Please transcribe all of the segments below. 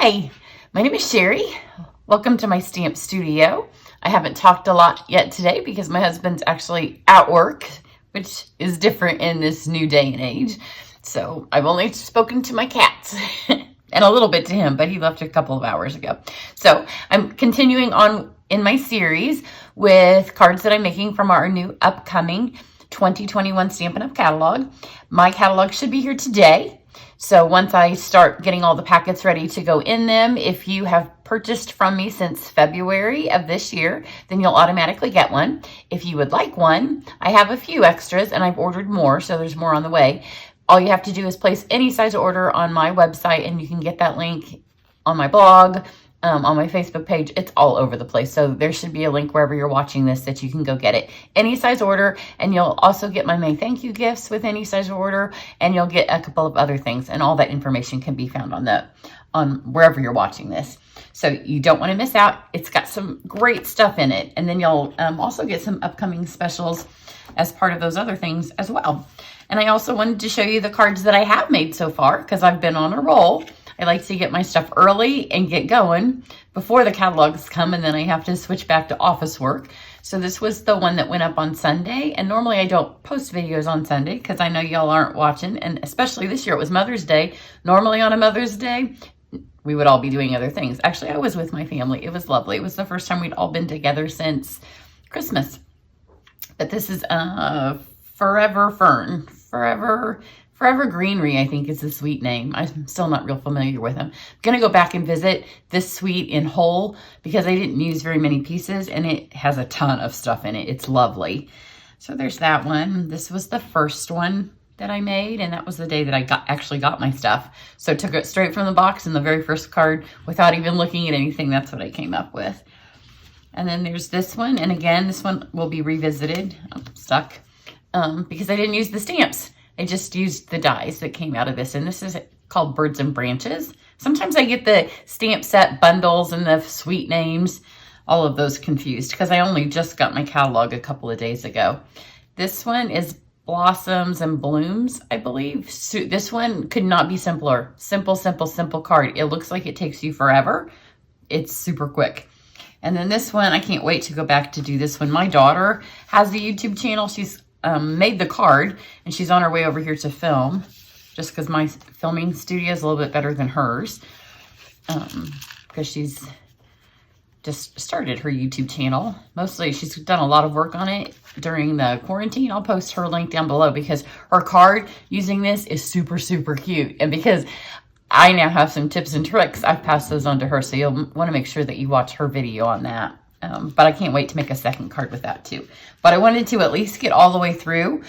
Hi, my name is Cheri. Welcome to my stamp studio. I haven't talked a lot yet today because my husband's actually at work, which is different in this new day and age. So I've only spoken to my cats and a little bit to him, but he left a couple of hours ago. So I'm continuing on in my series with cards that I'm making from our new upcoming 2021 Stampin' Up! Catalog. My catalog should be here today. So once I start getting all the packets ready to go in them, if you have purchased from me since February of this year, then you'll automatically get one. If you would like one, I have a few extras and I've ordered more, so there's more on the way. All you have to do is place any size order on my website and you can get that link on my blog, on my Facebook page. It's all over the place. So there should be a link wherever you're watching this that you can go get it. Any size order, and you'll also get my May thank you gifts with any size order, and you'll get a couple of other things, and all that information can be found on wherever you're watching this. So you don't want to miss out. It's got some great stuff in it. And then you'll also get some upcoming specials as part of those other things as well. And I also wanted to show you the cards that I have made so far because I've been on a roll. I like to get my stuff early and get going before the catalogs come, and then I have to switch back to office work. So this was the one that went up on Sunday, and normally I don't post videos on Sunday because I know y'all aren't watching, and especially this year it was Mother's Day. Normally on a Mother's Day, we would all be doing other things. Actually, I was with my family. It was lovely. It was the first time we'd all been together since Christmas. But this is Forever Fern. Forever Greenery, I think is the suite name. I'm still not real familiar with them. I'm going to go back and visit this suite in whole because I didn't use very many pieces and it has a ton of stuff in it. It's lovely. So there's that one. This was the first one that I made, and that was the day that I actually got my stuff. So I took it straight from the box, and the very first card, without even looking at anything, that's what I came up with. And then there's this one, and again, this one will be revisited. I'm stuck because I didn't use the stamps. I just used the dies that came out of this, and this is called Birds and Branches. Sometimes I get the stamp set bundles and the suite names, all of those confused because I only just got my catalog a couple of days ago. This one is Blossoms and Blooms, I believe. So this one could not be simpler. Simple card. It looks like it takes you forever. It's super quick. And then this one, I can't wait to go back to do this one. My daughter has a YouTube channel. She's made the card, and she's on her way over here to film, just because my filming studio is a little bit better than hers, because she's just started her YouTube channel. Mostly she's done a lot of work on it during the quarantine. I'll post her link down below because her card using this is super cute, and because I now have some tips and tricks, I've passed those on to her, so you'll want to make sure that you watch her video on that. But I can't wait to make a second card with that too. But I wanted to at least get all the way through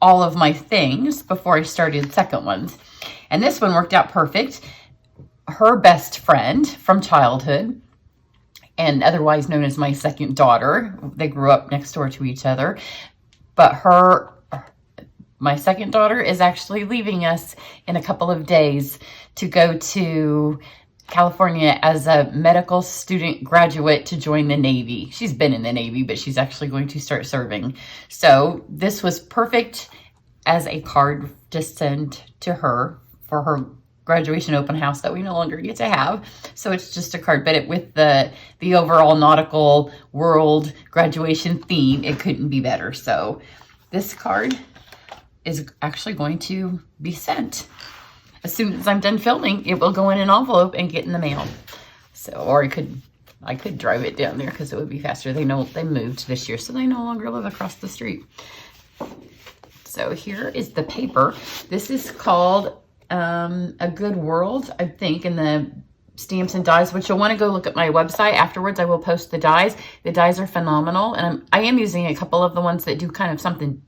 all of my things before I started second ones. And this one worked out perfect. Her best friend from childhood, and otherwise known as my second daughter, they grew up next door to each other. But my second daughter is actually leaving us in a couple of days to go to California as a medical student graduate to join the Navy. She's been in the Navy, but she's actually going to start serving. So this was perfect as a card to send to her for her graduation open house that we no longer get to have. So it's just a card, but with the overall nautical world graduation theme, it couldn't be better. So this card is actually going to be sent. As soon as I'm done filming, it will go in an envelope and get in the mail. So, or I could drive it down there because it would be faster. They moved this year, so they no longer live across the street. So here is the paper. This is called A Good World, I think, in the Stamps and Dies, which you'll want to go look at my website afterwards. I will post the dies. The dies are phenomenal, and I am using a couple of the ones that do kind of something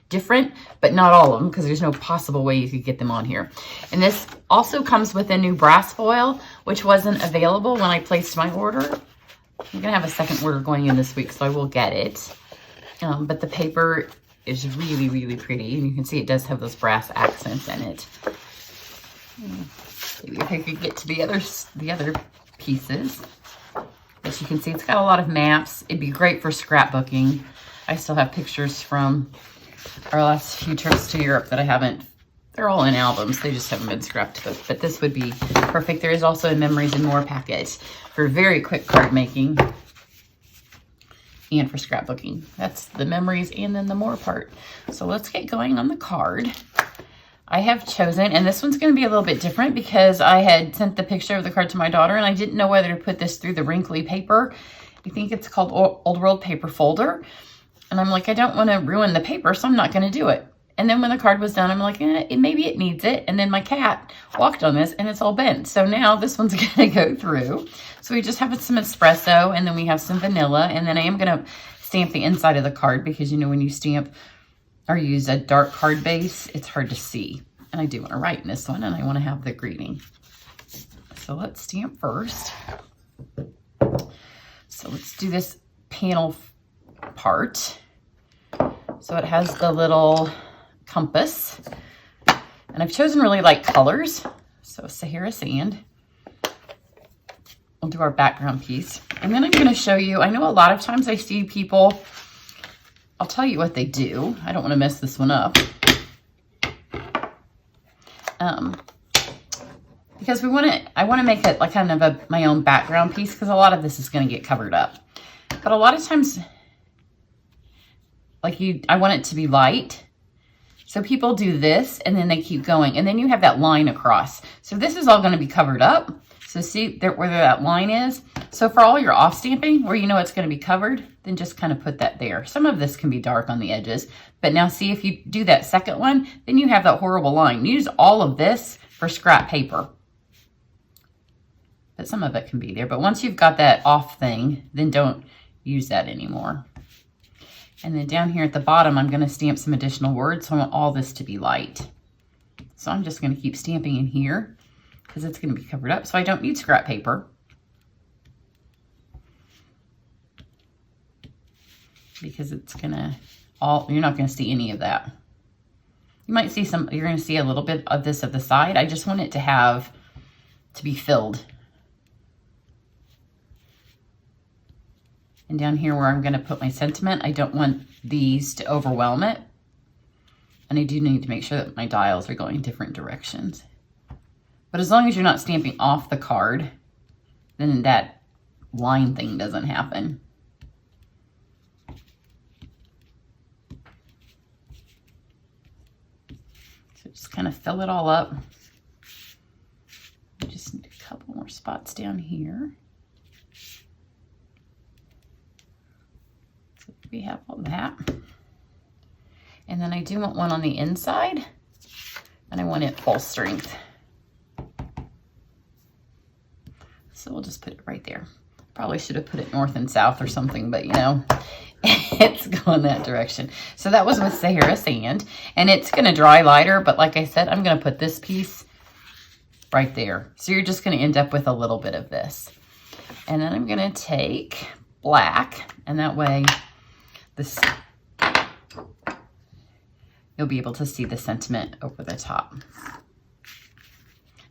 different, but not all of them because there's no possible way you could get them on here. And this also comes with a new brass foil, which wasn't available when I placed my order. I'm gonna have a second order going in this week, so I will get it. But the paper is really pretty, and you can see it does have those brass accents in it. Maybe if I could get to the other pieces. As you can see, it's got a lot of maps. It'd be great for scrapbooking. I still have pictures from our last few trips to Europe that I haven't They're all in albums. They just haven't been scrapped, but this would be perfect. There is also a Memories and More packet for very quick card making and for scrapbooking. That's the Memories and then the More part. So let's get going on the card. I have chosen, and this one's going to be a little bit different because I had sent the picture of the card to my daughter and I didn't know whether to put this through the wrinkly paper. I think it's called Old World paper folder. And I'm like, I don't want to ruin the paper, so I'm not going to do it. And then when the card was done, I'm like, maybe it needs it. And then my cat walked on this and it's all bent. So now this one's going to go through. So we just have some espresso and then we have some vanilla. And then I am going to stamp the inside of the card because, you know, when you stamp or use a dark card base, it's hard to see. And I do want to write in this one and I want to have the greeting. So let's stamp first. So let's do this panel part. So it has the little compass. And I've chosen really light colors. So Sahara Sand. We'll do our background piece. And then I'm going to show you, I know a lot of times I see people, I'll tell you what they do. I don't want to mess this one up. Because I want to make it like kind of my own background piece because a lot of this is going to get covered up. But a lot of times, I want it to be light. So people do this and then they keep going. And then you have that line across. So this is all going to be covered up. So see where that line is? So for all your off stamping, where you know it's going to be covered, then just kind of put that there. Some of this can be dark on the edges. But now see, if you do that second one, then you have that horrible line. Use all of this for scrap paper. But some of it can be there. But once you've got that off thing, then don't use that anymore. And then down here at the bottom, I'm going to stamp some additional words. So I want all this to be light. So I'm just going to keep stamping in here because it's going to be covered up. So I don't need scrap paper. Because it's going to you're not going to see any of that. You might see you're going to see a little bit of this at the side. I just want it to be filled. And down here where I'm going to put my sentiment, I don't want these to overwhelm it. And I do need to make sure that my dials are going different directions. But as long as you're not stamping off the card, then that line thing doesn't happen. So just kind of fill it all up. I just need a couple more spots down here. We have all that. And then I do want one on the inside and I want it full strength. So we'll just put it right there. Probably should have put it north and south or something, but you know, it's going that direction. So that was with Sahara Sand and it's going to dry lighter, but like I said, I'm going to put this piece right there. So you're just going to end up with a little bit of this. And then I'm going to take black and that way you'll be able to see the sentiment over the top.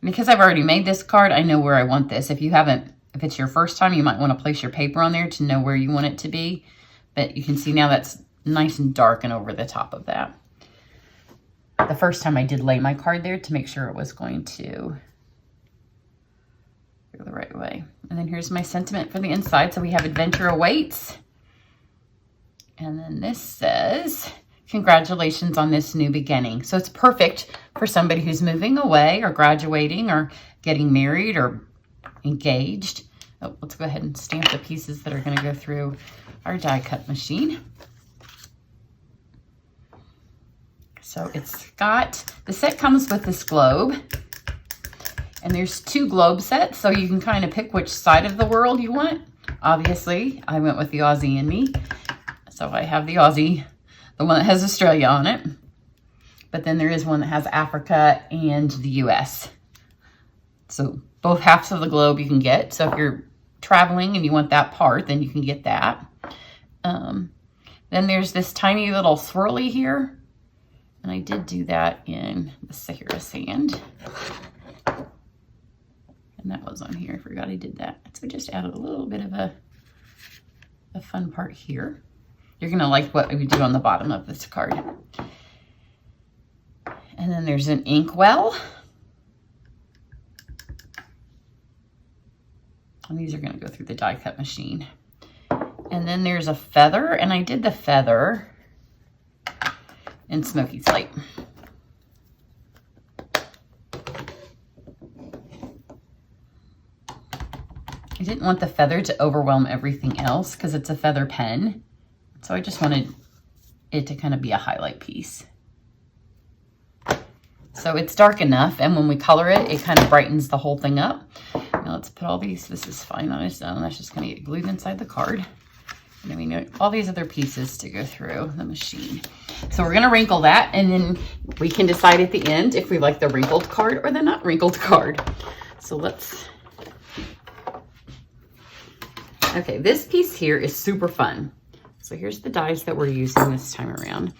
Because I've already made this card, I know where I want this. If it's your first time, you might want to place your paper on there to know where you want it to be. But you can see now that's nice and dark and over the top of that. The first time I did lay my card there to make sure it was going to go the right way. And then here's my sentiment for the inside. So we have Adventure Awaits. And then this says, congratulations on this new beginning. So it's perfect for somebody who's moving away or graduating or getting married or engaged. Oh, let's go ahead and stamp the pieces that are going to go through our die cut machine. So it's got, the set comes with this globe. And there's 2 globe sets, so you can kind of pick which side of the world you want. Obviously, I went with the Aussie in me. So I have the Aussie, the one that has Australia on it. But then there is one that has Africa and the US. So both halves of the globe you can get. So if you're traveling and you want that part, then you can get that. Then there's this tiny little swirly here. And I did do that in the Sahara Sand. And that was on here. I forgot I did that. So I just added a little bit of a fun part here. You're going to like what we do on the bottom of this card. And then there's an inkwell. And these are going to go through the die cut machine. And then there's a feather, and I did the feather in Smoky Slate. I didn't want the feather to overwhelm everything else because it's a feather pen. So I just wanted it to kind of be a highlight piece. So it's dark enough, and when we color it, it kind of brightens the whole thing up. Now let's put all these, this is fine on its own. That's just going to get glued inside the card. And then we need all these other pieces to go through the machine. So we're going to wrinkle that, and then we can decide at the end if we like the wrinkled card or the not wrinkled card. So let's... Okay, this piece here is super fun. So here's the dies that we're using this time around.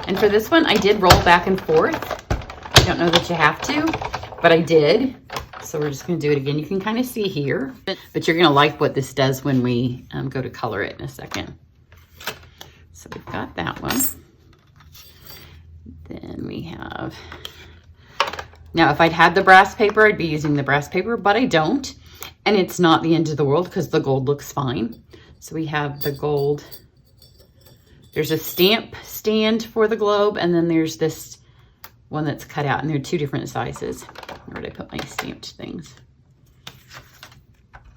And for this one, I did roll back and forth. I don't know that you have to, but I did. So we're just going to do it again. You can kind of see here, but you're going to like what this does when we go to color it in a second. So we've got that one. Then we have... Now, if I'd had the brass paper, I'd be using the brass paper, but I don't. And it's not the end of the world because the gold looks fine. So we have the gold. There's a stamp stand for the globe, and then there's this one that's cut out, and they're two different sizes. Where did I put my stamped things?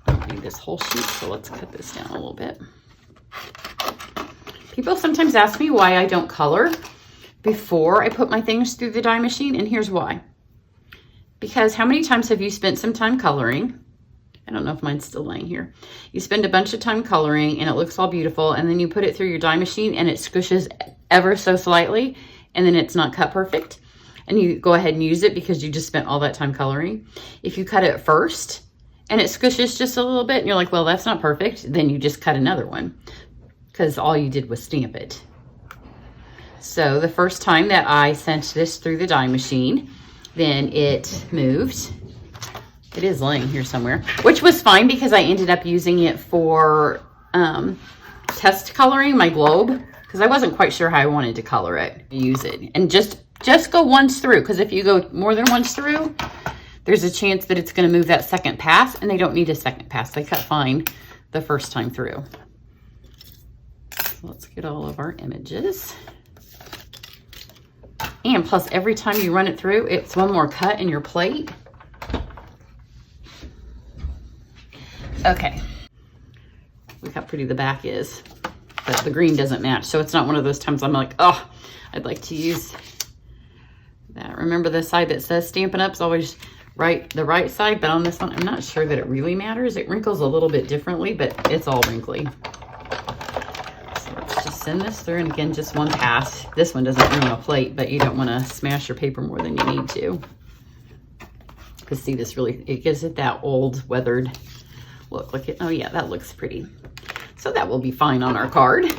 I don't need this whole sheet, so let's cut this down a little bit. People sometimes ask me why I don't color before I put my things through the die machine, and here's why. Because how many times have you spent some time coloring? I don't know if mine's still laying here. You spend a bunch of time coloring and it looks all beautiful, and then you put it through your die machine and it squishes ever so slightly, and then it's not cut perfect, and you go ahead and use it because you just spent all that time coloring. If you cut it first and it squishes just a little bit and you're like, well, that's not perfect, then you just cut another one because all you did was stamp it. So the first time that I sent this through the die machine, then it moved. It is laying here somewhere, which was fine because I ended up using it for test coloring my globe because I wasn't quite sure how I wanted to color it. Use it and just go once through, because if you go more than once through, there's a chance that it's going to move that second pass, and they don't need a second pass. They cut fine the first time through. So let's get all of our images. And plus, every time you run it through, it's one more cut in your plate. Okay, look how pretty the back is, but the green doesn't match. So it's not one of those times I'm like, oh, I'd like to use that. Remember the side that says Stampin' Up is always the right side, but on this one, I'm not sure that it really matters. It wrinkles a little bit differently, but it's all wrinkly. So let's just send this through, and again, just one pass. This one doesn't ruin a plate, but you don't want to smash your paper more than you need to. Because see, this really, it gives it that old weathered look. Oh yeah, that looks pretty. So that will be fine on our card.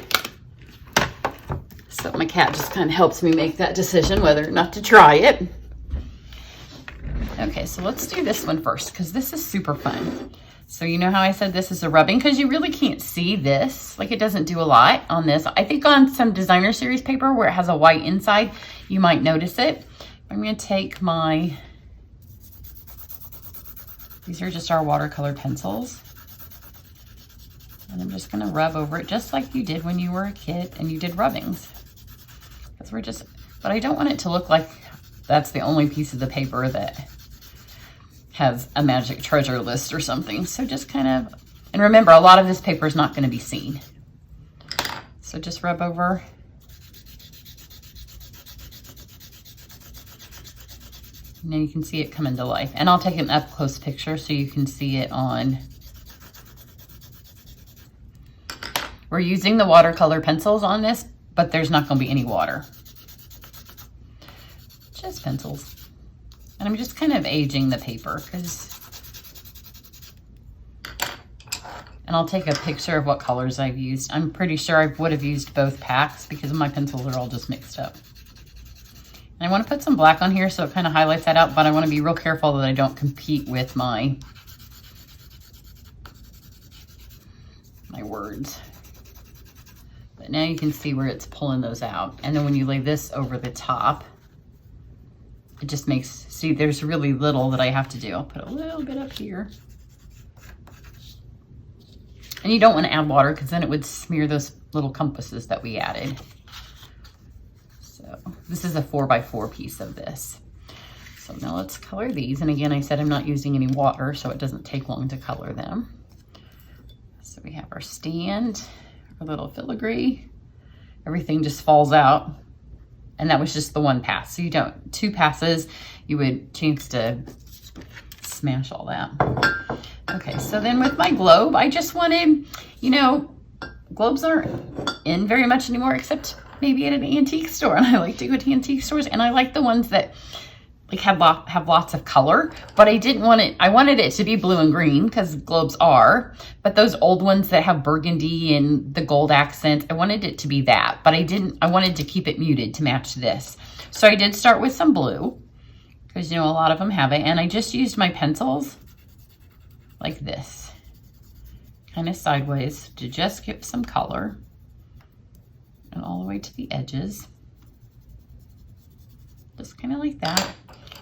So my cat just kind of helps me make that decision whether or not to try it. Okay, so let's do this one first because this is super fun. So you know how I said this is a rubbing, because you really can't see this. Like, it doesn't do a lot on this. I think on some designer series paper where it has a white inside, you might notice it. I'm going to take my, these are just our watercolor pencils. And I'm just going to rub over it just like you did when you were a kid and you did rubbings. Because we're just, but I don't want it to look like that's the only piece of the paper that has a magic treasure list or something. So just kind of, and remember, a lot of this paper is not going to be seen. So just rub over. And then you can see it come into life. And I'll take an up close picture so you can see it on. We're using the watercolor pencils on this, but there's not going to be any water. Just pencils. And I'm just kind of aging the paper and I'll take a picture of what colors I've used. I'm pretty sure I would have used both packs because my pencils are all just mixed up. And I want to put some black on here so it kind of highlights that out, but I want to be real careful that I don't compete with my words. But now you can see where it's pulling those out. And then when you lay this over the top, It just makes, see, there's really little that I have to do. I'll put a little bit up here. And you don't want to add water because then it would smear those little compasses that we added. So this is a 4x4 piece of this. So now let's color these. And again, I said I'm not using any water, so it doesn't take long to color them. So we have our stand, our little filigree. Everything just falls out. And that was just the one pass. So you don't, 2 passes, you would chance to smash all that. Okay, so then with my globe, I just wanted, you know, globes aren't in very much anymore, except maybe at an antique store. And I like to go to antique stores, and I like the ones that like have lots of color, but I didn't want it, I wanted it to be blue and green because globes are, but those old ones that have burgundy and the gold accents, I wanted it to be that, but I wanted to keep it muted to match this. So I did start with some blue because, you know, a lot of them have it, and I just used my pencils like this, kind of sideways to just get some color and all the way to the edges. Just kind of like that.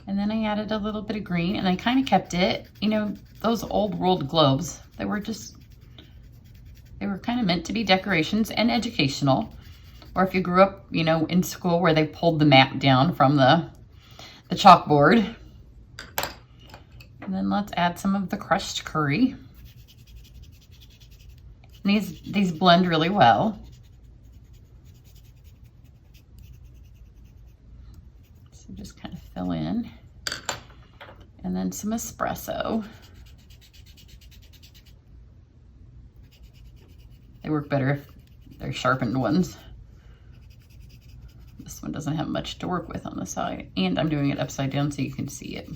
And then I added a little bit of green, and I kind of kept it, you know, those old world globes, they were kind of meant to be decorations and educational. Or if you grew up, you know, in school where they pulled the map down from the chalkboard. And then let's add some of the crushed curry. And these blend really well. So just kind of fill in. And then some espresso. They work better if they're sharpened ones. This one doesn't have much to work with on the side, and I'm doing it upside down so you can see it.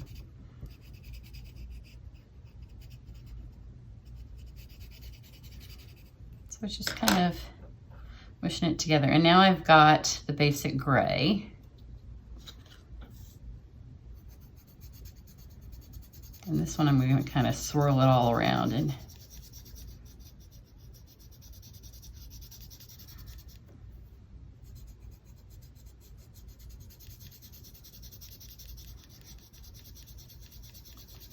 So it's just kind of mushing it together. And now I've got the basic gray. And this one I'm going to kind of swirl it all around and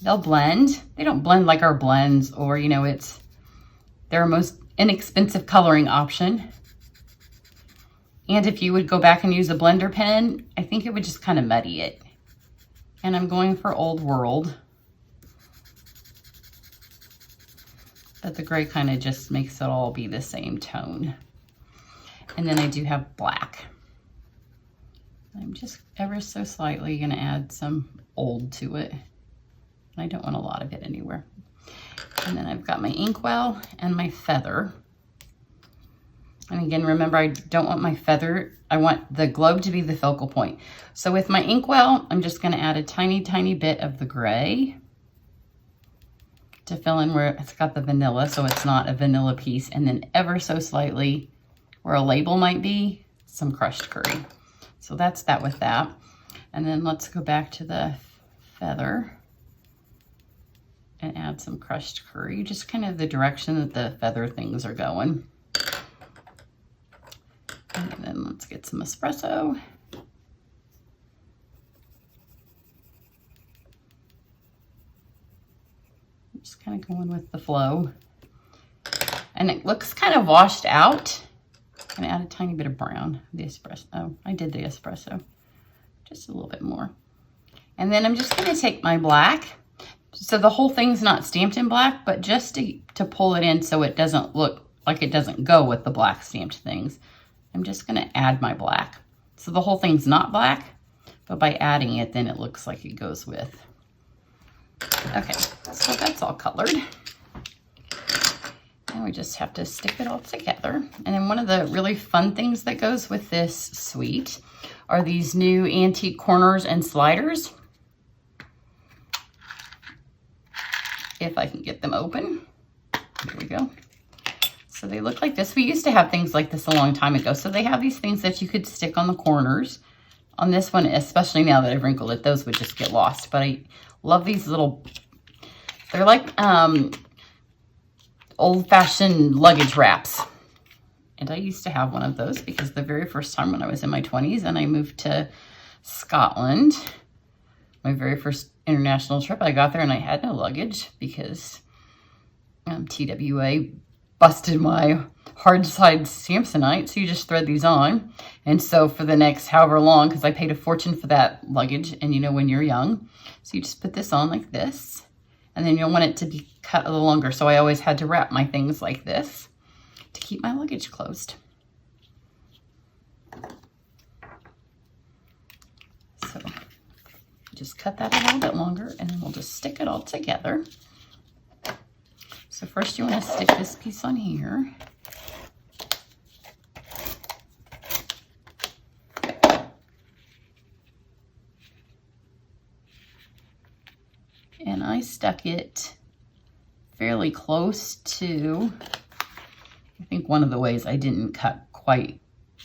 they'll blend. They don't blend like our blends, or, you know, they're our most inexpensive coloring option. And if you would go back and use a blender pen, I think it would just kind of muddy it. And I'm going for Old World. But the gray kind of just makes it all be the same tone. And then I do have black. I'm just ever so slightly going to add some old to it. I don't want a lot of it anywhere. And then I've got my inkwell and my feather. And again, remember, I don't want my feather, I want the globe to be the focal point. So with my inkwell, I'm just going to add a tiny, tiny bit of the gray to fill in where it's got the vanilla, so it's not a vanilla piece. And then ever so slightly, where a label might be, some crushed curry. So that's that with that. And then let's go back to the feather and add some crushed curry, just kind of the direction that the feather things are going. And then let's get some espresso. Just kind of going with the flow. And it looks kind of washed out. I'm gonna add a tiny bit of brown, the espresso. Oh, I did the espresso. Just a little bit more. And then I'm just gonna take my black. So the whole thing's not stamped in black, but just to pull it in so it doesn't look like it doesn't go with the black stamped things, I'm just gonna add my black. So the whole thing's not black, but by adding it, then it looks like it goes with. Okay, so that's all colored. Now we just have to stick it all together. And then one of the really fun things that goes with this suite are these new antique corners and sliders. If I can get them open. Here we go. So they look like this. We used to have things like this a long time ago. So they have these things that you could stick on the corners. On this one, especially now that I've wrinkled it, those would just get lost. But I love these little, they're like old-fashioned luggage wraps. And I used to have one of those because the very first time when I was in my 20s and I moved to Scotland, My very first international trip, I got there and I had no luggage because TWA busted my hard side Samsonite. So you just thread these on. And so for the next however long, because I paid a fortune for that luggage, and you know when you're young, so you just put this on like this, and then you'll want it to be cut a little longer. So I always had to wrap my things like this to keep my luggage closed. So just cut that a little bit longer, and then we'll just stick it all together. So first you want to stick this piece on here. And I stuck it fairly close to, I think one of the ways I didn't cut quite,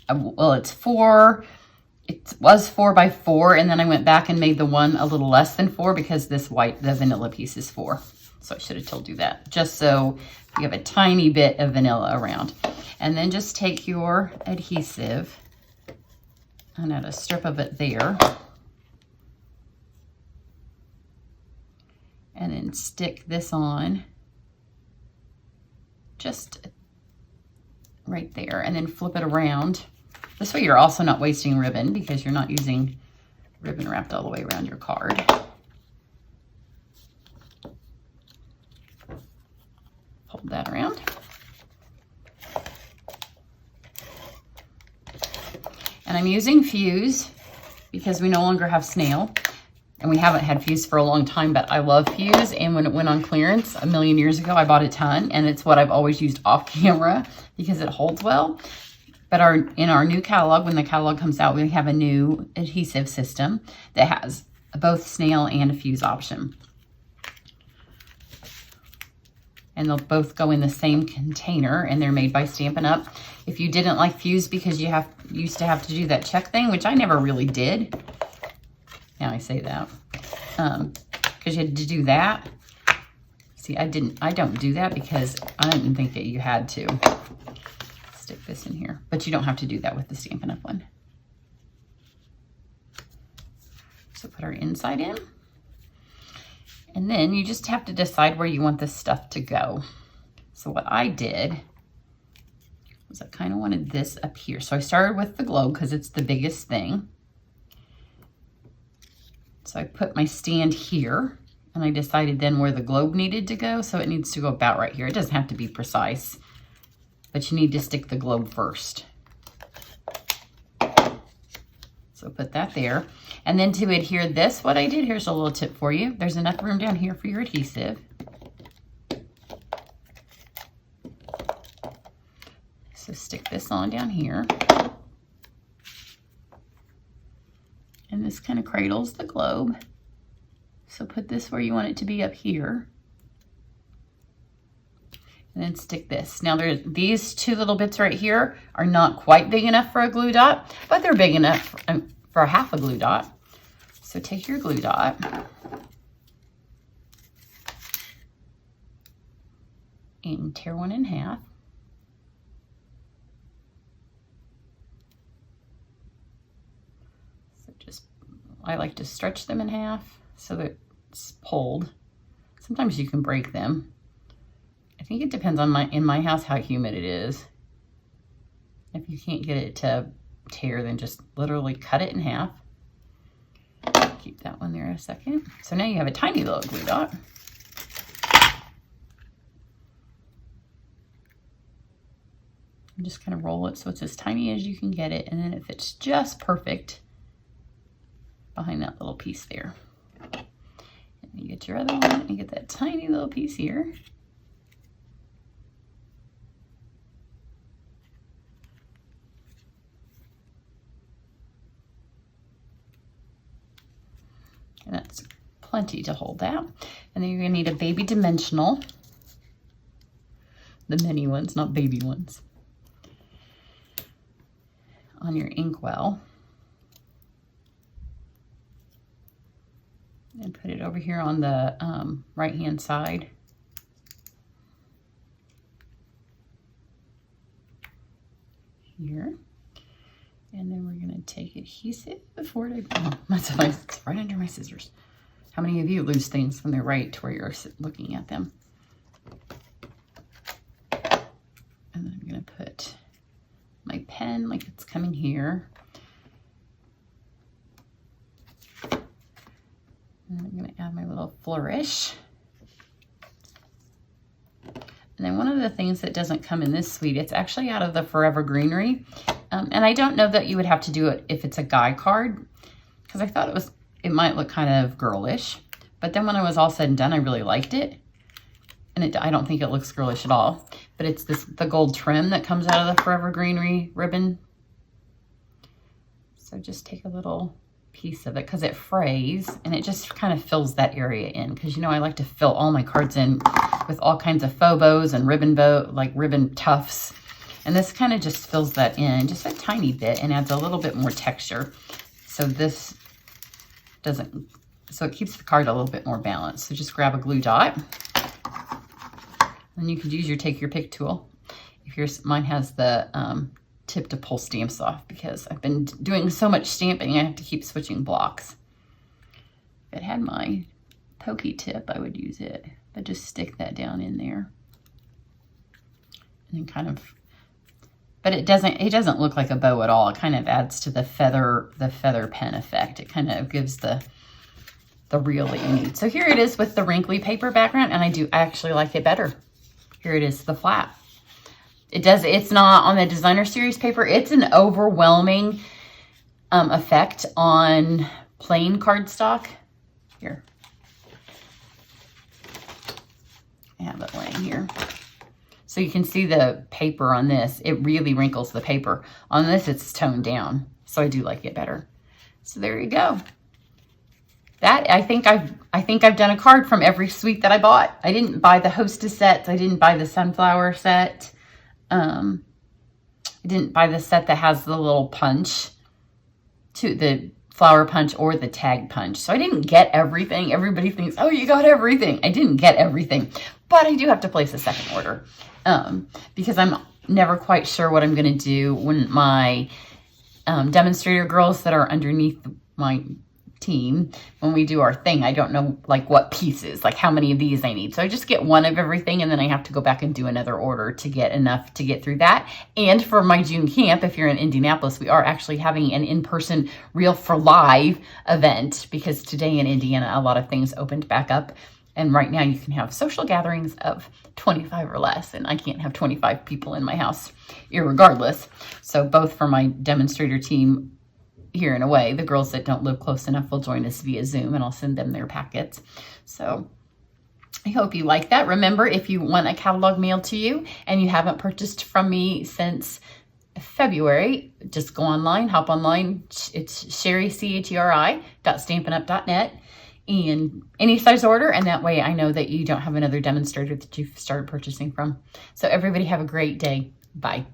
well, it was 4 by 4, and then I went back and made the one a little less than 4 because the vanilla piece is 4. So I should have told you that, just so you have a tiny bit of vanilla around. And then just take your adhesive and add a strip of it there. And then stick this on just right there, and then flip it around. This way you're also not wasting ribbon because you're not using ribbon wrapped all the way around your card. Fold that around. And I'm using Fuse because we no longer have snail. And we haven't had Fuse for a long time, but I love Fuse. And when it went on clearance a million years ago, I bought a ton. And it's what I've always used off camera because it holds well. But in our new catalog, when the catalog comes out, we have a new adhesive system that has both snail and a Fuse option. And they'll both go in the same container, and they're made by Stampin' Up. If you didn't like Fuse because you used to have to do that check thing, which I never really did. Now I say that, because you had to do that. See, I don't do that because I didn't think that you had to. Stick this in here, but you don't have to do that with the Stampin' Up one. So put our inside in, and then you just have to decide where you want this stuff to go. So what I did was I kind of wanted this up here. So I started with the globe because it's the biggest thing. So I put my stand here, and I decided then where the globe needed to go. So it needs to go about right here. It doesn't have to be precise, but you need to stick the globe first. So put that there. And then to adhere this, what I did, here's a little tip for you. There's enough room down here for your adhesive. So stick this on down here. And this kind of cradles the globe. So put this where you want it to be up here. And then stick this. Now these two little bits right here are not quite big enough for a glue dot, but they're big enough for half a glue dot. So take your glue dot and tear one in half. I like to stretch them in half so that it's pulled. Sometimes you can break them. I think it depends on in my house how humid it is. If you can't get it to tear, then just literally cut it in half. Keep that one there a second. So now you have a tiny little glue dot. And just kind of roll it so it's as tiny as you can get it, and then it fits just perfect behind that little piece there. And you get your other one and get that tiny little piece here. And that's plenty to hold that. And then you're gonna need a baby dimensional. The mini ones, not baby ones. On your inkwell. And put it over here on the right-hand side. Here. And then we're going to take adhesive before it. Oh, it's right under my scissors. How many of you lose things when they're right to where you're looking at them? And then I'm going to put my pen like it's coming here. And then I'm going to add my little flourish. And then one of the things that doesn't come in this suite, it's actually out of the Forever Greenery. And I don't know that you would have to do it if it's a guy card, because I thought it might look kind of girlish. But then when I was all said and done, I really liked it. And I don't think it looks girlish at all. But it's the gold trim that comes out of the Forever Greenery ribbon. So just take a little piece of it because it frays and it just kind of fills that area in, because you know I like to fill all my cards in with all kinds of faux bows and ribbon ribbon tufts, and this kind of just fills that in just a tiny bit and adds a little bit more texture. So this so it keeps the card a little bit more balanced. So just grab a glue dot, and you could use your take your pick tool. If mine has the tip to pull stamps off, because I've been doing so much stamping I have to keep switching blocks. If it had my pokey tip, I would use it, but just stick that down in there and then kind of, but it doesn't look like a bow at all. It kind of adds to the feather pen effect. It kind of gives the reel that you need. So here it is with the wrinkly paper background, and I actually like it better. Here it is, the flat. It's not on the designer series paper. It's an overwhelming effect on plain cardstock. Here. I have it laying here. So you can see the paper on this. It really wrinkles the paper. On this, it's toned down. So I do like it better. So there you go. I think I've done a card from every suite that I bought. I didn't buy the hostess sets. I didn't buy the sunflower set. I didn't buy the set that has the little punch, to the flower punch or the tag punch. So I didn't get everything. Everybody thinks, oh, you got everything. I didn't get everything, but I do have to place a second order because I'm never quite sure what I'm going to do when my demonstrator girls that are underneath my team, when we do our thing, I don't know like what pieces, like how many of these I need. So I just get one of everything, and then I have to go back and do another order to get enough to get through that. And for my June camp, if you're in Indianapolis, we are actually having an in-person Reel for Live event, because today in Indiana, a lot of things opened back up. And right now you can have social gatherings of 25 or less, and I can't have 25 people in my house irregardless. So both for my demonstrator team here and away, the girls that don't live close enough will join us via Zoom, and I'll send them their packets. So I hope you like that. Remember, if you want a catalog mailed to you and you haven't purchased from me since February, just go online, hop online. It's Cheri, CHERI.stampinup.net, and any size order, and that way I know that you don't have another demonstrator that you've started purchasing from. So everybody have a great day. Bye.